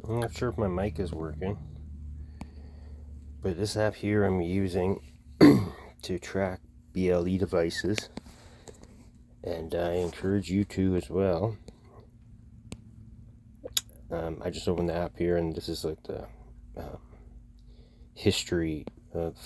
I'm not sure if my mic is working, but this app here I'm using to track BLE devices, and I encourage you to as well. I just opened the app here, and this is like the history of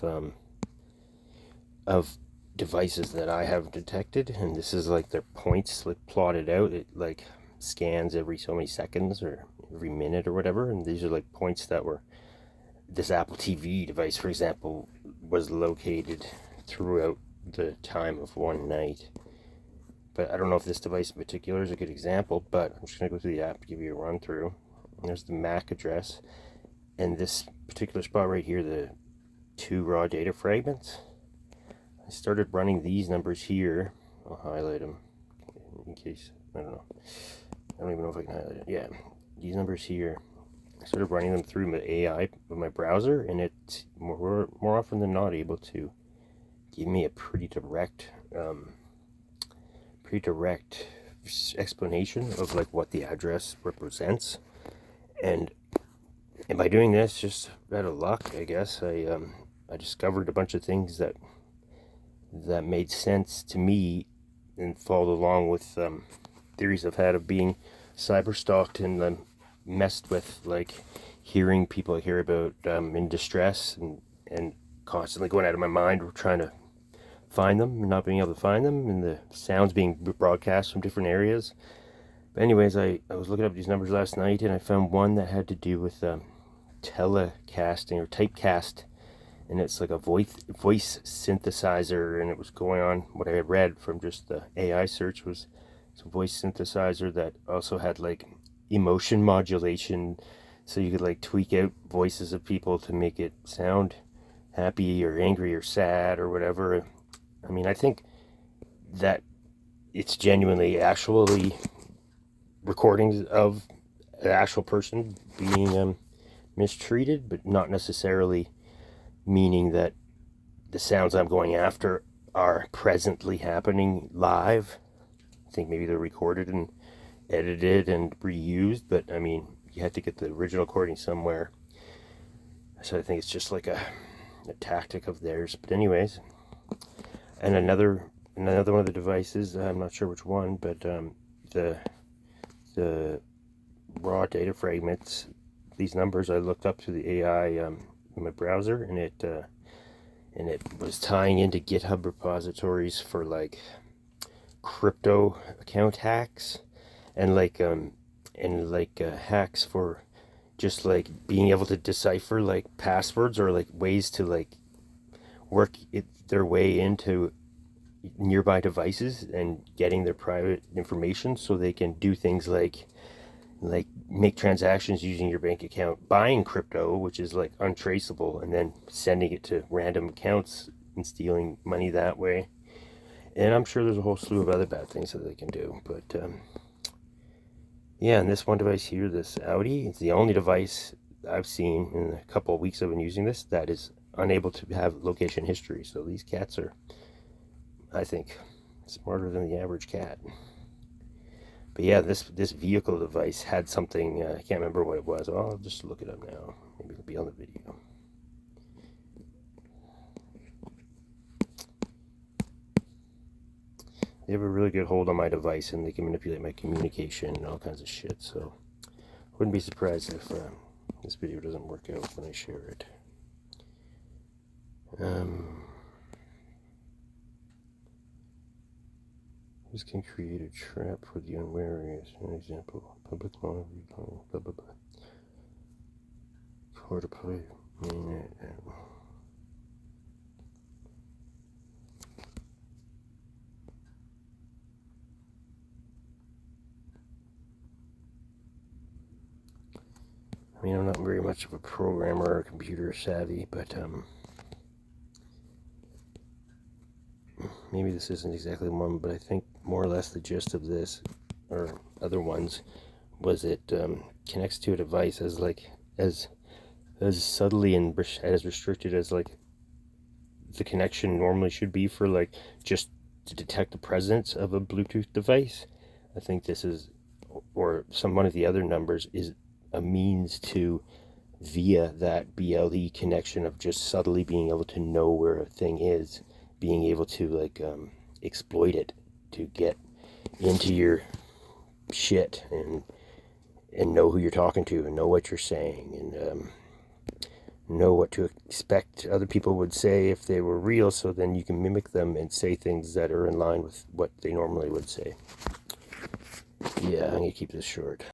devices that I have detected, and this is like their points like plotted out. It like scans every so many seconds or every minute or whatever, and these are like points that were this Apple TV device, for example, was located throughout the time of one night. But I don't know if this device in particular is a good example, but I'm just going to go through the app and give you a run through. And there's the MAC address, and this particular spot right here, the 2 raw data fragments. I started running these numbers here. I'll highlight them in case, I don't know. I don't even know if I can highlight it. Yeah, these numbers here. I started running them through my AI of my browser, and it's more often than not able to give me a pretty direct explanation of like what the address represents. And by doing this, just out of luck, I guess, I discovered a bunch of things that made sense to me and followed along with theories I've had of being cyber stalked and messed with, like hearing people I hear about in distress and constantly going out of my mind trying to find them and not being able to find them, and the sounds being broadcast from different areas. But anyways, I was looking up these numbers last night, and I found one that had to do with telecasting or typecast, and it's like a voice synthesizer, and it was going on, what I had read from just the AI search was it's a voice synthesizer that also had like emotion modulation, so you could like tweak out voices of people to make it sound happy or angry or sad or whatever. I mean, I think that it's genuinely actually recordings of an actual person being mistreated, but not necessarily meaning that the sounds I'm going after are presently happening live. I think maybe they're recorded and edited and reused, but I mean, you had to get the original recording somewhere. So I think it's just like a tactic of theirs. But anyways, and another one of the devices, I'm not sure which one, but the raw data fragments, these numbers I looked up through the AI in my browser, and it was tying into GitHub repositories for like crypto account hacks and hacks for just like being able to decipher like passwords or like ways to like work their way into nearby devices and getting their private information so they can do things like make transactions using your bank account, buying crypto, which is like untraceable, and then sending it to random accounts and stealing money that way. And I'm sure there's a whole slew of other bad things that they can do. But yeah, and this one device here, this Audi, it's the only device I've seen in a couple of weeks I've been using this that is unable to have location history. So these cats are, I think, smarter than the average cat. But yeah, this vehicle device had something, I can't remember what it was. I'll just look it up now. Maybe it'll be on the video. They have a really good hold on my device, and they can manipulate my communication and all kinds of shit. So wouldn't be surprised if this video doesn't work out when I share it. This can create a trap for the unwary. As an example, public law, blah blah blah. For to play. I mean, I'm not very much of a programmer or computer savvy, but maybe this isn't exactly one, but I think more or less the gist of this, or other ones, was it connects to a device as subtly and as restricted as like the connection normally should be for like just to detect the presence of a Bluetooth device. I think this is, or one of the other numbers is a means to, via that BLE connection of just subtly being able to know where a thing is, being able to like exploit it to get into your shit and know who you're talking to and know what you're saying and know what to expect other people would say if they were real, so then you can mimic them and say things that are in line with what they normally would say. Yeah, I'm gonna keep this short.